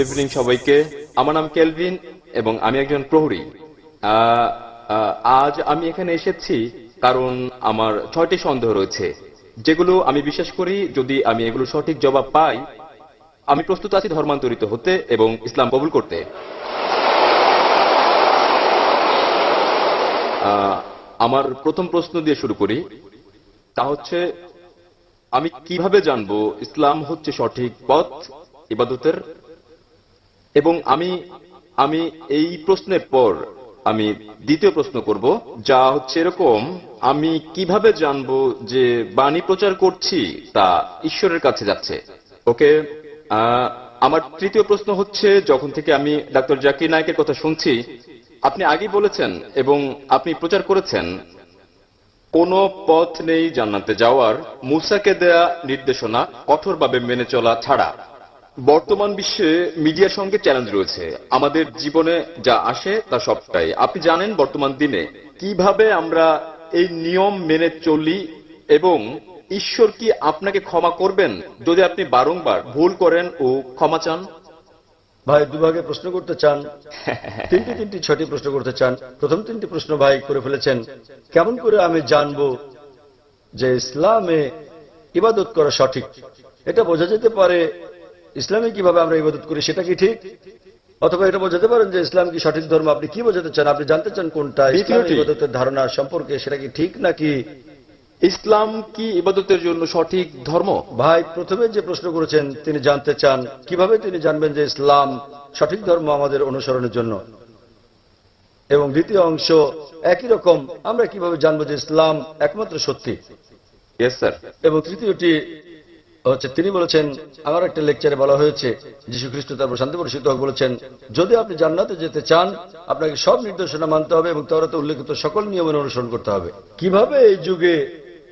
Evening সবাইকে। আমার নাম কেলভিন এবং আমি একজন প্রহরী। আজ আমি এখানে এসেছি কারণ আমার 6টি সন্দেহ রয়েছে, যেগুলো আমি বিশ্বাস করি যদি আমি এগুলো সঠিক জবাব পাই, আমি প্রস্তুত আছি ধর্মান্তরিত হতে এবং ইসলাম কবুল করতে। আমার প্রথম প্রশ্ন দিয়ে শুরু করি, তা হচ্ছে আমি কিভাবে জানবো ইসলাম হচ্ছে সঠিক পথ ইবাদতের? এবং আমি এই প্রশ্নের পর আমি দ্বিতীয় প্রশ্ন করব, যা হচ্ছে এরকম, আমি কিভাবে জানবো যে বাণী প্রচার করছি তা ঈশ্বরের কাছে যাচ্ছে? ওকে। আমার তৃতীয় প্রশ্ন হচ্ছে, যখন থেকে আমি ডাক্তার জাকির নায়েকের কথা শুনছি, আপনি আগেই বলেছেন এবং আপনি প্রচার করেছেন, কোনো পথ নেই জান্নাতে যাওয়ার মুসাকে দেয়া নির্দেশনা কঠোরভাবে মেনে চলা ছাড়া। বর্তমান বিশ্বে মিডিয়ার সঙ্গে চ্যালেঞ্জ রয়েছে, আমাদের জীবনে যা আসে তা সবটাই আপনি জানেন। বর্তমান দিনে কিভাবে আমরা এই নিয়ম মেনে চলি এবং ঈশ্বর কি আপনাকে ক্ষমা করবেন যদি আপনি বারংবার ভুল করেন ও ক্ষমা চান? ভাই দুভাগে প্রশ্ন করতে চান, তিনটি 6টি প্রশ্ন করতে চান। প্রথম 3টি প্রশ্ন ভাই করে ফেলেছেন, কেমন করে আমি জানবো যে ইসলামে ইবাদত করা সঠিক? এটা বোঝা যেতে পারে ইসলামে কিভাবে আমরা ইবাদত করি সেটা কি ঠিক, অথবা এটা বোঝাতে পারেন যে ইসলাম কি সঠিক ধর্ম। আপনি কি বোঝাতে চান? আপনি জানতে চান কোনটা ইবাদতের ধারণা সম্পর্কে, সেটা কি ঠিক নাকি? ইসলাম কি ইবাদতের জন্য সঠিক ধর্ম? ভাই প্রথমে যে প্রশ্ন করেছেন তিনি জানতে চান কিভাবে তিনি জানবেন যে ইসলাম সঠিক ধর্ম আমাদের অনুসরণের জন্য, এবং দ্বিতীয় অংশ একই রকম, আমরা কিভাবে জানবো যে ইসলাম একমাত্র সত্যি। Yes sir. এবং তৃতীয়টি হচ্ছে, তিনি বলেছেন, আমার একটা লেকচারে বলা হয়েছে, যীশু খ্রিস্ট তারপর শান্তি বর্ষিত হোক বলেছেন, যদি আপনি জান্নাতে যেতে চান আপনাকে সব নির্দেশনা মানতে হবে এবং তাওরাতে উল্লেখিত সকল নিয়মের অনুসরণ করতে হবে। কিভাবে এই যুগে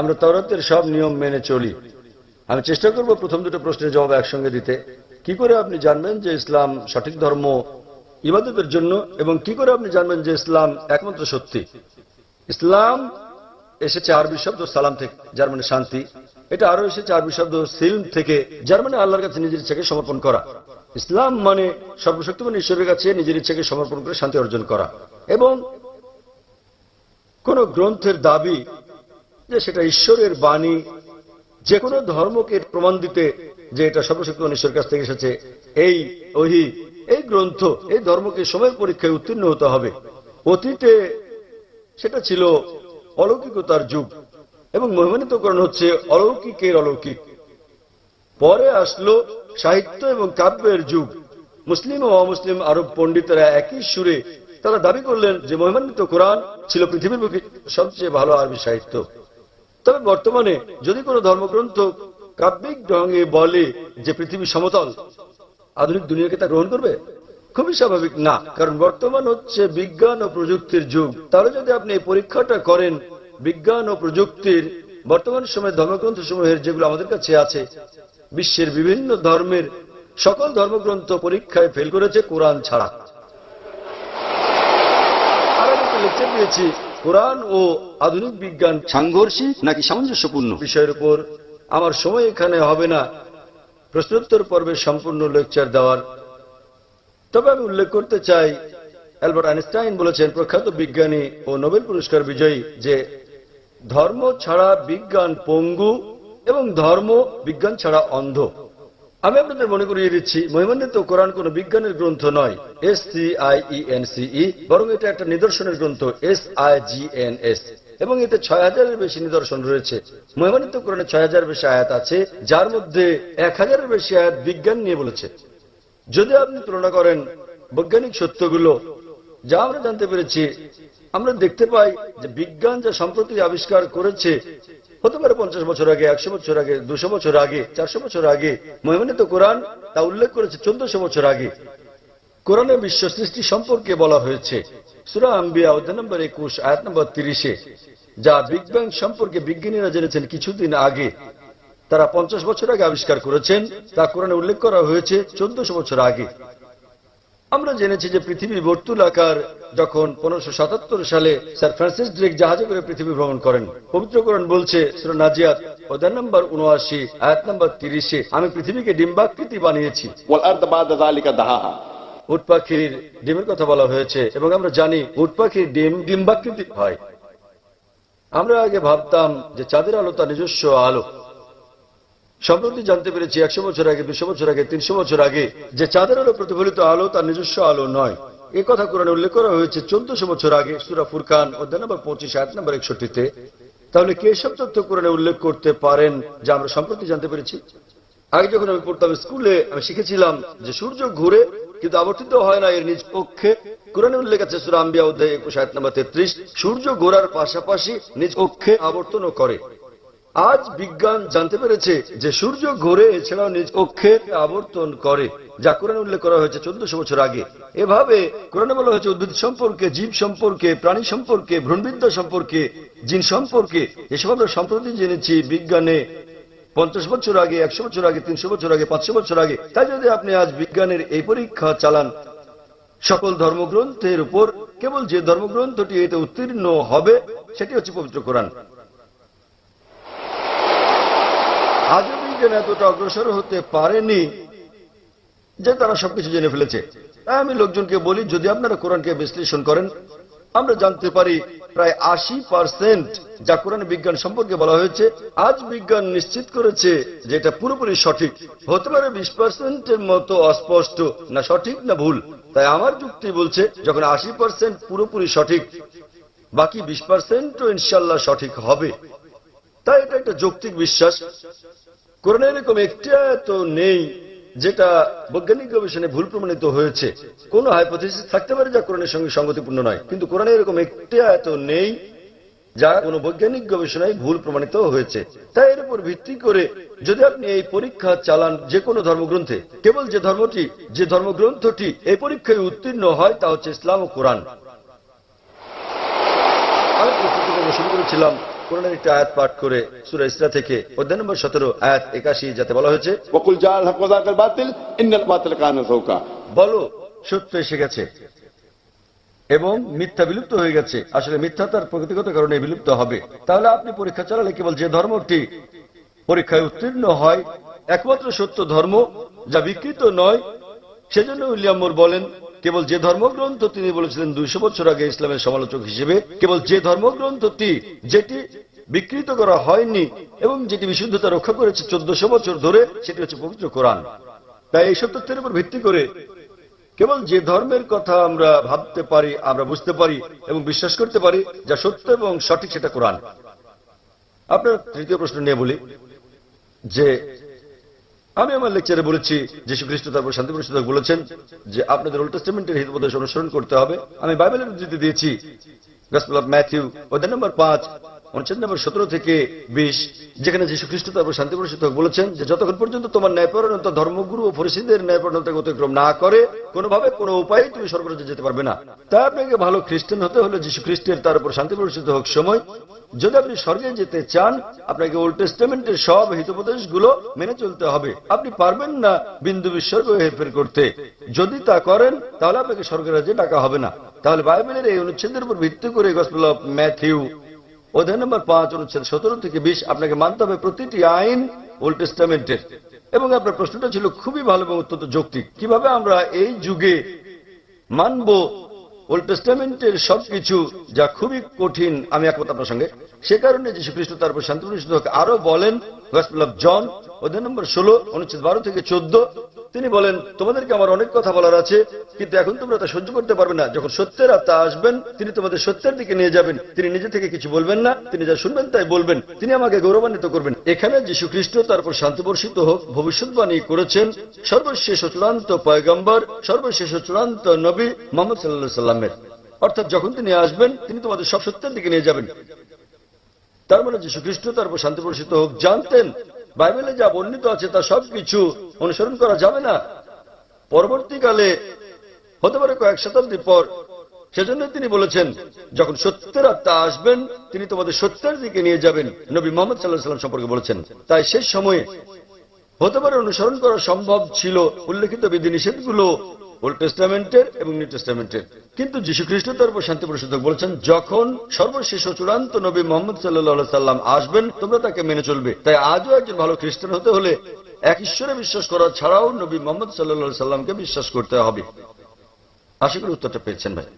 আমরা তাওরাতের সব নিয়ম মেনে চলি? আমি চেষ্টা করব প্রথম দুটো প্রশ্নের জবাব একসঙ্গে দিতে। কি করে আপনি জানবেন যে ইসলাম সঠিক ধর্ম ইবাদতের জন্য, এবং কি করে আপনি জানবেন যে ইসলাম একমাত্র সত্যি? ইসলাম এসেছে আরবি শব্দ সালাম থেকে, যার মানে শান্তি। এটা আরো এসেছে আরবি শব্দ সিলম থেকে, যার মানে আল্লাহর কাছে নিজের ইচ্ছাকে সমর্পণ করা। ইসলাম মানে সর্বশক্তিমান ঈশ্বরের কাছে নিজের ইচ্ছাকে সমর্পণ করে শান্তি অর্জন করা। এবং কোন গ্রন্থের দাবি যে সেটা ঈশ্বরের বাণী, যে কোনো ধর্মকে প্রমাণ দিতে যে এটা সর্বশক্তিমান ঈশ্বরের কাছ থেকে এসেছে, এই ওহী, এই গ্রন্থ, এই ধর্মকে সময়ের পরীক্ষায় উত্তীর্ণ হতে হবে। অতীতে সেটা ছিল অলৌকিকতার যুগ এবং মহিমান্বিতকরণ হচ্ছে অলৌকিকের অলৌকিক। পরে আসলো সাহিত্য এবং কাব্যের যুগ। মুসলিম ও অমুসলিম আরব পণ্ডিতেরা একই সুরে তারা দাবি করলেন যে মহিমান্বিত কোরআন ছিল পৃথিবীর বুকে সবচেয়ে ভালো আরবি সাহিত্য। তবে বর্তমানে যদি কোনো ধর্মগ্রন্থ কাব্যিক ঢঙে বলে যে পৃথিবী সমতল, আধুনিক দুনিয়াকে তা গ্রহণ করবে? খুবই স্বাভাবিক না, কারণ বর্তমান হচ্ছে বিজ্ঞান ও প্রযুক্তির যুগ। তাহলে যদি আপনি এই পরীক্ষাটা করেন বিজ্ঞান ও প্রযুক্তির, বর্তমান সময়ে ধর্মগ্রন্থ সমূহের যেগুলো আমাদের কাছে আছে, বিশ্বের বিভিন্ন ধর্মের সকল ধর্মগ্রন্থ পরীক্ষায় ফেল করেছে কোরআন ছাড়া। আর আমি একটা লেকচার দিয়েছি, কোরআন ও আধুনিক বিজ্ঞান সাংঘর্ষিক নাকি সামঞ্জস্যপূর্ণ বিষয়ের উপর। আমার সময় এখানে হবে না প্রশ্নোত্তর পর্বের সম্পূর্ণ লেকচার দেওয়ার। তবে আমি উল্লেখ করতে চাই, অ্যালবার্ট আইনস্টাইন বলেছেন, প্রখ্যাত বিজ্ঞানী ও নোবেল পুরস্কার বিজয়ী, যে ধর্ম ছাড়া বিজ্ঞান পঙ্গু এবং ধর্ম বিজ্ঞান ছাড়া অন্ধ। আমি আপনাদের মনে করিয়ে দিচ্ছি, মহিমান্বিত কোরআন কোন বিজ্ঞানের গ্রন্থ নয়, SCIENCE, বরং এটা একটা নিদর্শনের গ্রন্থ, SIGNS, এবং এতে 6000-এর বেশি নিদর্শন রয়েছে। মহিমান্বিত কোরআনে 6000 বেশি আয়াত আছে, যার মধ্যে 1000-এর বেশি আয়াত বিজ্ঞান নিয়ে বলেছে। যদি আপনি তুলনা করেন বৈজ্ঞানিক সত্যগুলো যা আমরা জানতে পেরেছি, আমরা দেখতে পাই যে বিজ্ঞান যা সম্প্রতি আবিষ্কার করেছে, হতে পারে 50 বছর আগে, 100 বছর আগে, 200 বছর আগে, 400 বছর আগে, মহিমান্বিত কোরআন তা উল্লেখ করেছে 1400 বছর আগে। কোরআনে বিশ্ব সৃষ্টি সম্পর্কে বলা হয়েছে সূরা আম্বিয়া অধ্যায় নম্বর 21 আয়াত নম্বর 30-এ, যা বিগ ব্যাং সম্পর্কে বিজ্ঞানীরা জেনেছেন কিছুদিন আগে। তারা 50 বছর আগে আবিষ্কার করেছেন, তা কোরআনে উল্লেখ করা হয়েছে 1400 বছর আগে। আমরা জেনেছি যে পৃথিবী বর্তুলাকার। যখন 1577 সালে স্যার ফ্রান্সিস ড্রেক জাহাজে করে পৃথিবী ভ্রমণ করেন, পবিত্র কোরআন বলছে সূরা নাজিয়াত অধ্যায় নম্বর 79 আয়াত নম্বর 30, আমি পৃথিবীকে ডিম্বাকৃতি বানিয়েছি। والأرض بعد ذلك دحاها। উট পাখির ডিমের কথা বলা হয়েছে এবং আমরা জানি উট পাখির ডিম ডিম্বাকৃতি হয়। আমরা আগে ভাবতাম যে চাঁদের আলো তার নিজস্ব আলো। সম্প্রতি জানতে পেরেছি 100 বছর আগে, 200 বছর আগে, 300 বছর আগে যে চাঁদের আলো প্রতিফলিত আলো তার নিজস্ব আলো নয়। এ কথা কোরআনে উল্লেখ করা হয়েছে 1400 বছর আগে সূরা ফুরকান অধ্যায় নম্বর 25 আয়াত নম্বর 61-তে। তাহলে কে সব তথ্য কোরআনে উল্লেখ করতে পারেন যা আমরা সম্প্রতি জানতে পেরেছি? আগে যখন আমি পড়তাম স্কুলে, আমি শিখেছিলাম যে সূর্য ঘুরে কিন্তু আবর্তিত হয় না এর নিজ কক্ষে। কোরআনে উল্লেখ আছে সূরা আম্বিয়া অধ্যায় 21 আয়াত নম্বর 33, সূর্য ঘোরার পাশাপাশি নিজ কক্ষে আবর্তনও করে। আজ বিজ্ঞান জানতে পেরেছে যে সূর্য ঘোরে, এছাড়াও নিজ কক্ষে আবর্তন করে, যা কোরআনে উল্লেখ করা হয়েছে 1400 বছর আগে। এভাবে কোরআনে বলা হয়েছে উদ্ভিদ সম্পর্কে, জীব সম্পর্কে, প্রাণী সম্পর্কে, ভ্রূণবিদ্যা সম্পর্কে, জিন সম্পর্কে। এসব আমরা সম্প্রতি জেনেছি বিজ্ঞানে 50 বছর আগে, 100 বছর আগে, 300 বছর আগে, 500 বছর আগে। তাই যদি আপনি আজ বিজ্ঞানের এই পরীক্ষা চালান সকল ধর্মগ্রন্থের উপর, কেবল যে ধর্মগ্রন্থটি এতে উত্তীর্ণ হবে সেটি হচ্ছে পবিত্র কোরআন। আজও বিজ্ঞান এতটা অগ্রসর হতে পারেনি যে তারা সবকিছু জেনে ফেলেছে। তাই আমি লোকজনকে বলি, যদি আপনারা কোরআনকে বিশ্লেষণ করেন, আমরা জানতে পারি প্রায় 80% যা কোরআন বিজ্ঞান সম্পর্কে বলা হয়েছে, আজ বিজ্ঞান নিশ্চিত করেছে যে এটা পুরোপুরি সঠিক। হতে পারে 20%-এর মতো অস্পষ্ট, না সঠিক না ভুল। তাই আমার যুক্তি বলছে যখন 80% পুরোপুরি সঠিক, বাকি 20%ও ইনশাল্লাহ সঠিক হবে। তাই এটা একটা যৌক্তিক বিশ্বাস। কোরআনে এরকম একটি আয়াত নেই যেটা বৈজ্ঞানিক গবেষণায় ভুল প্রমাণিত হয়েছে। কোন হাইপোথিসিস থাকতে পারে যা কোরআনের সঙ্গে সঙ্গতিপূর্ণ নয়, কিন্তু কোরআনে এরকম একটি আয়াত নেই যা কোনো বৈজ্ঞানিক গবেষণায় ভুল প্রমাণিত হয়েছে। তাই এর উপর ভিত্তি করে যদি আপনি এই পরীক্ষা চালান যে কোনো ধর্মগ্রন্থে, কেবল যে ধর্মগ্রন্থটি এই পরীক্ষায় উত্তীর্ণ হয় তা হচ্ছে ইসলাম ও কোরআন। আমি প্রস্তুতি শুরু করেছিলাম কোরআনের একটি আয়াত পাঠ করে সূরা ইসরা থেকে অধ্যায় নম্বর 17 আয়াত 81, যাতে বলা হয়েছে وقل جاء الحق وزهق الباطل إن الباطل كان زهوقا। বলো সত্য এসে গেছে এবং মিথ্যা বিলুপ্ত হয়ে গেছে। আসলে মিথ্যা তার প্রকৃতিগত কারণে বিলুপ্ত হবে। তাহলে আপনি পরীক্ষা চালালে কেবল যে ধর্মটি পরীক্ষায় উত্তীর্ণ হয়, একমাত্র সত্য ধর্ম যা বিকৃত নয়। সেজন্য উইলিয়াম মুর বলেন, কেবল যে ধর্মগ্রন্থ তিনি বলেছিলেন 200 বছর আগে ইসলামের সমালোচক হিসেবে, কেবল যে ধর্মগ্রন্থটি যেটি বিকৃত করা হয়নি এবং যেটি বিশুদ্ধতা রক্ষা করেছে 1400 বছর ধরে, সেটি হচ্ছে পবিত্র কোরআন। তাই এই সব তথ্যের উপর ভিত্তি করে কেবল যে ধর্মের কথা আমরা ভাবতে পারি, আমরা বুঝতে পারি এবং বিশ্বাস করতে পারি যা সত্য এবং সঠিক, সেটা কোরআন। আপনার তৃতীয় প্রশ্ন নিয়ে বলি যে আমি আমার লেকচারে বলেছি যীশু খ্রিস্ট তারপর শান্তি প্রতিষ্ঠাতা বলেছেন যে আপনাদের ওল্ড টেস্টামেন্টের হিতোপদেশ অনুসরণ করতে হবে। আমি বাইবেলের উদ্ধৃতি দিয়েছি গসপেল অফ ম্যাথিউ অধ্যায় নম্বর 5 অনুচ্ছেদ নম্বর 17 থেকে 20, যেখানে যীশু খ্রিস্ট তারপর শান্তি প্রতিষ্ঠাতা বলেছেন যে যতক্ষণ পর্যন্ত তোমার ন্যায়পরায়ণতা ধর্মগুরু ও ফরিসীদের ন্যায়পরায়ণতাকে অতিক্রম না করে, কোনোভাবে কোনো উপায়ে তুমি স্বর্গরাজ্যে যেতে পারবে না। তাই আপনাকে ভালো খ্রিস্টান হতে হলে যীশু খ্রিস্টের তার উপর শান্তি প্রতিষ্ঠাতা হোক সময়, যদি আপনি স্বর্গে যেতে চান, আপনাকে ওল্ড টেস্টামেন্টের সব হিতোপদেশগুলো মেনে চলতে হবে। আপনি পারবেন না বিন্দু বিসর্গ হেরফের করতে। যদি তা করেন তাহলে আপনাকে স্বর্গরাজ্যে ডাকা হবে না। তাহলে বাইবেলের এই অনুচ্ছেদের উপর ভিত্তি করে গসপেল অফ ম্যাথিউ অধ্যায় নম্বর 5 অনুচ্ছেদ 17 থেকে 20 আপনাকে মানতে হবে প্রতিটি আইন ওল্ড টেস্টামেন্টের। এবং আপনার প্রশ্নটা ছিল খুবই ভালো এবং অত্যন্ত যৌক্তিক। কিভাবে আমরা এই যুগে মানব ওল্ড টেস্টামেন্টের সবকিছু, যা খুবই কঠিন। আমি একমত আপনার সঙ্গে। সে কারণে যীশু খ্রিস্ট তারপর শান্তি প্রতিষ্ঠাতা আরো বলেন গসপেল অফ জন অধ্যায় নম্বর 16 অনুচ্ছেদ 12 থেকে 14, তিনি বলেন, তোমাদেরকে আমার অনেক কথা বলার আছে, কিন্তু এখন তোমরা তা সহ্য করতে পারবে না। যখন সত্যের আত্মা আসবেন, তিনি তোমাদের সত্যের দিকে নিয়ে যাবেন। তিনি নিজে থেকে কিছু বলবেন না, তিনি যা শুনবেন তাই বলবেন। তিনি আমাকে গৌরবান্বিত করবেন। এখানে যীশু খ্রিস্ট তারপর শান্তি বর্ষিত হোক ভবিষ্যৎবাণী করেছেন সর্বশেষ ও চূড়ান্ত পয়গম্বর, সর্বশেষ ও চূড়ান্ত নবী মুহাম্মদ সাল্লাল্লাহু আলাইহি সাল্লামের। অর্থাৎ যখন তিনি আসবেন, তিনি তোমাদের সব সত্যের দিকে নিয়ে যাবেন। তার মানে যীশু খ্রিস্ট তারপর শান্তি বর্ষিত হোক জানতেন বাইবেলে যা বর্ণিত আছে তা সবকিছু অনুসরণ করা যাবে না। পরবর্তীকালে হতে পারে কয়েক শতাব্দী পর, সেজন্য তিনি বলেছেন যখন সত্যের আত্মা আসবেন, তিনি তোমাদের সত্যের দিকে নিয়ে যাবেন। নবী মুহাম্মদ সাল্লাল্লাহু আলাইহি সাল্লাম সম্পর্কে বলেছেন। তাই শেষ সময়ে হতে পারে অনুসরণ করা সম্ভব ছিল উল্লেখিত বিধিনিষেধগুলো ওল্ড টেস্টামেন্টের এবং নিউ টেস্টামেন্টের। কিন্তু যীশু খ্রিস্ট তার উপর শান্তি বর্ষিত হোক বলেছেন, যখন সর্বশেষ ও চূড়ান্ত নবী মোহাম্মদ সাল্লাল্লাহু সাল্লাম আসবেন তোমরা তাকে মেনে চলবে। তাই আজও একজন ভালো খ্রিস্টান হতে হলে এক ঈশ্বরে বিশ্বাস করা ছাড়াও নবী মোহাম্মদ সাল্লাল্লাহু সাল্লামকে বিশ্বাস করতে হবে। আশা করি উত্তরটা পেয়েছেন ভাই।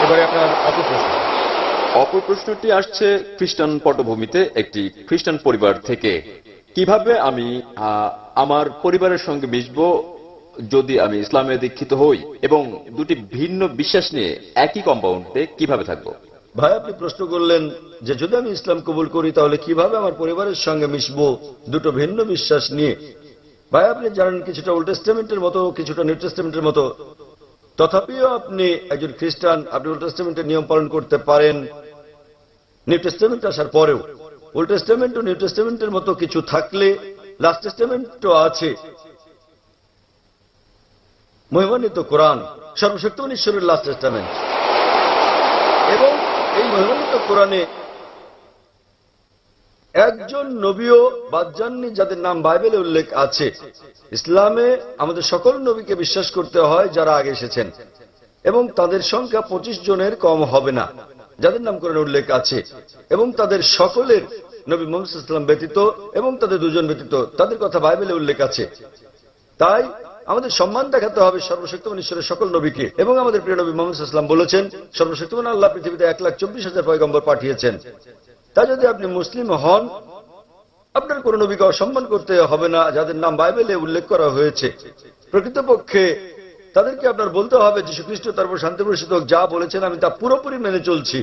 এবারে আপনার অপর প্রশ্ন। অপর প্রশ্নটি আসছে খ্রিস্টান পটভূমিতে একটি খ্রিস্টান পরিবার থেকে। কিভাবে আমি আমার পরিবারের সঙ্গে মিশবো যদি আমি ইসলামে দীক্ষিত হই, এবং দুটি ভিন্ন বিশ্বাস নিয়ে একই কম্পাউন্ডে কিভাবে থাকবো? ভাই, আপনি প্রশ্ন করলেন যে যদি আমি ইসলাম কবুল করি তাহলে কিভাবে আমার পরিবারের সঙ্গে মিশবো দুটো ভিন্ন বিশ্বাস নিয়ে। ভাই, আপনি জানেন কিছুটা ওল্ড টেস্টামেন্টের মতো, কিছুটা নিউ টেস্টামেন্টের মতো। তথাপিও আপনি একজন খ্রিস্টান, আপনি ওল্ড টেস্টামেন্টের নিয়ম পালন করতে পারেন নিউ টেস্টামেন্ট আসার পরেও। ওল্ড টেস্টামেন্ট ও নিউ টেস্টামেন্টের মতো কিছু থাকলে লাস্ট টেস্টামেন্টও আছে। মহিমান্বিত কোরআন সর্বশক্তিমান ঈশ্বরের লাস্ট টেস্টামেন্ট, এবং এই মহিমান্বিত কোরআনে একজন নবীও বাদ যাননি যাদের নাম বাইবেলে উল্লেখ আছে। ইসলামে আমাদের সকল নবীকে বিশ্বাস করতে হয় যারা আগে এসেছেন, এবং তাদের সংখ্যা 25 জনের কম হবে না যাদের নাম কোরআনে উল্লেখ আছে, এবং তাদের সকলের নবী মুহাম্মদ সাল্লাল্লাহু আলাইহি ওয়াসাল্লাম ব্যতীত এবং তাদের দুজন ব্যতীত তাদের কথা বাইবেলে উল্লেখ আছে। তাই আমাদের সম্মান দেখাতে হবে সর্বশক্তিমান ঈশ্বরের সকল নবীকে, এবং আমাদের প্রিয় নবী মুহাম্মদ সাল্লাল্লাহু আলাইহি ওয়াসাল্লাম বলেছেন সর্বশক্তিমান আল্লাহ পৃথিবীতে 1,24,000 পয়গম্বর পাঠিয়েছেন। তাই যদি আপনি মুসলিম হন, আপনার কোন নবীকে অসম্মান করতে হবে না যাদের নাম বাইবেলে উল্লেখ করা হয়েছে। প্রকৃতপক্ষে তাদেরকে আপনার বলতে হবে যীশু খ্রিস্ট তার উপর শান্তি বর্ষিত হোক যা বলেছেন আমি তা পুরোপুরি মেনে চলছি।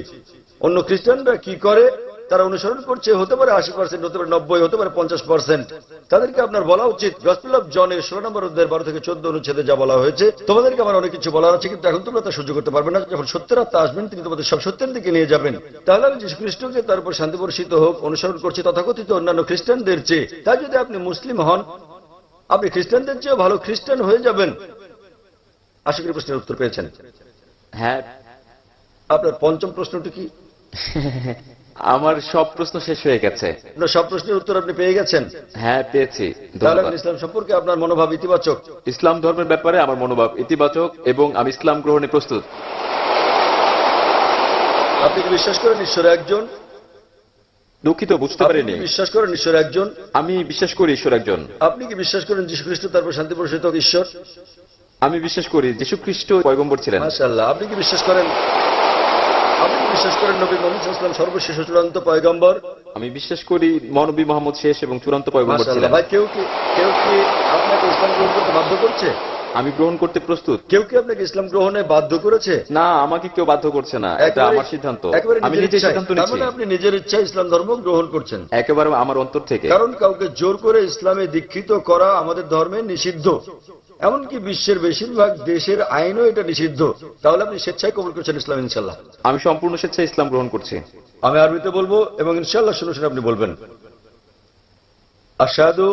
অন্য খ্রিস্টানরা কি করে তারা অনুসরণ করছে, হতে পারে 80%, হতে পারে 90, হতে পারে 50%। তাদেরকে আপনার বলা উচিত গসপেল অফ জনের 16 নম্বর অধ্যায়ের 12 থেকে 14 অনুচ্ছেদে যা বলা হয়েছে, তোমাদেরকে আমার অনেক কিছু বলার আছে, কিন্তু এখন তোমরা তা সহ্য করতে পারবে না। যখন সত্যের আত্মা আসবেন তিনি তোমাদের সব সত্যের দিকে নিয়ে যাবেন। তাহলে আমি যীশু খ্রিস্টকে তার উপর শান্তি বর্ষিত হোক অনুসরণ করছি তথাকথিত অন্যান্য খ্রিস্টানদের চেয়ে। তাই যদি আপনি মুসলিম হন, আপনি খ্রিস্টানদের চেয়ে ভালো খ্রিস্টান হয়ে যাবেন। আশা করি প্রশ্নের উত্তর পেয়েছেন। হ্যাঁ। আপনার পঞ্চম প্রশ্নটি কি? আমার সব প্রশ্ন শেষ হয়ে গেছে। না, সব প্রশ্নের উত্তর আপনি পেয়ে গেছেন? হ্যাঁ, পেয়েছি। তাহলে ধন্যবাদ। ইসলাম সম্পর্কে আপনার মনোভাব ইতিবাচক? ইসলাম ধর্মের ব্যাপারে আমার মনোভাব ইতিবাচক এবং আমি ইসলাম গ্রহণে প্রস্তুত। আপনি কি বিশ্বাস করেন ঈশ্বর একজন? দুঃখিত, বুঝতে আপনি পারিনি। কি বিশ্বাস করেন ঈশ্বর একজন? আমি বিশ্বাস করি ঈশ্বর একজন। আপনি কি বিশ্বাস করেন যীশু খ্রিস্ট তারপর শান্তি বর্ষিত হোক ঈশ্বর? আমি বিশ্বাস করি যীশু খ্রিস্ট পয়গম্বর ছিলেন। মাশাআল্লাহ। আপনি কি বিশ্বাস করেন নবী মুহাম্মদ সাল্লাল্লাহু আলাইহি ওয়াসাল্লাম সর্বশেষ ও চূড়ান্ত পয়গম্বর? আমি বিশ্বাস করি মহানবী মুহাম্মদ শেষ এবং চূড়ান্ত পয়গম্বর ছিলেন। মাশাআল্লাহ। ভাই, কেউ কি আপনাকে ইসলাম গ্রহণ করতে বাধ্য করছে? আমি গ্রহণ করতে প্রস্তুত। কেউ কি আপনাকে ইসলাম গ্রহণে বাধ্য করেছে? না, আমাকে কেউ বাধ্য করছে না, এটা আমার সিদ্ধান্ত। আমি নিজে সিদ্ধান্ত তার নিচ্ছি। মানে আপনি নিজের ইচ্ছায় ইসলাম ধর্ম গ্রহণ করছেন? একেবারে আমার অন্তর থেকে। কারণ কাউকে জোর করে ইসলামে দীক্ষিত করা আমাদের ধর্মে নিষিদ্ধ, এমনকি বিশ্বের বেশিরভাগ দেশের আইনও এটা নিষিদ্ধ। তাহলে আপনি স্বেচ্ছায় কবুল করছেন ইসলাম ইনশাল্লাহ? আমি সম্পূর্ণ স্বেচ্ছায় ইসলাম গ্রহণ করছি। আমি আরবিতে বলবো এবং ইনশাল্লাহ শুনে শুনে আপনি বলবেন। আশহাদু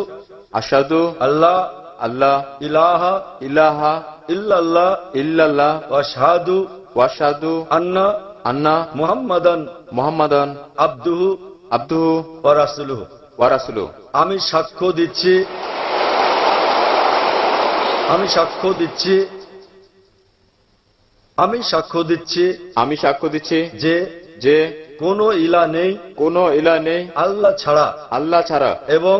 আশহাদু আল্লাহ আল্লাহ ইলাহা ইলাহা ইল্লাল্লাহ ইল্লাল্লাহ ওয়া আশহাদু ওয়া আশহাদু আন্না আন্না মুহাম্মাদান মুহাম্মাদান আবদুহু আবদুহু ওয়া রাসূলুহু। ওয়া রাসূলুহু। আমি সাক্ষ্য দিচ্ছি আমি সাক্ষ্য দিচ্ছি যে কোনো ইলা নেই কোনো ইলাহ নেই আল্লাহ ছাড়া আল্লাহ ছাড়া, এবং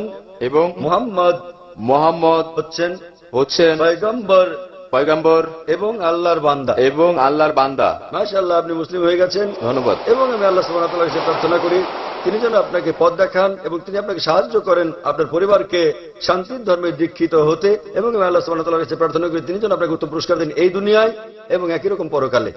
মুহাম্মদ হচ্ছেন পয়গম্বর এবং আল্লাহর বান্দা। মাশাআল্লাহ, আপনি মুসলিম হয়ে গেছেন। ধন্যবাদ। এবং আমি আল্লাহ সুবহানাহু ওয়া তাআলার কাছে প্রার্থনা করি তিনি যেন আপনাকে পথ দেখান এবং তিনি আপনাকে সাহায্য করেন আপনার পরিবারকে শান্তির ধর্মে দীক্ষিত হতে, এবং আমি আল্লাহ সুবহানাহু ওয়া তাআলার কাছে প্রার্থনা করি তিনি যেন আপনাকে উত্তম পুরস্কার দেন এই দুনিয়ায় এবং একই রকম পরকালে।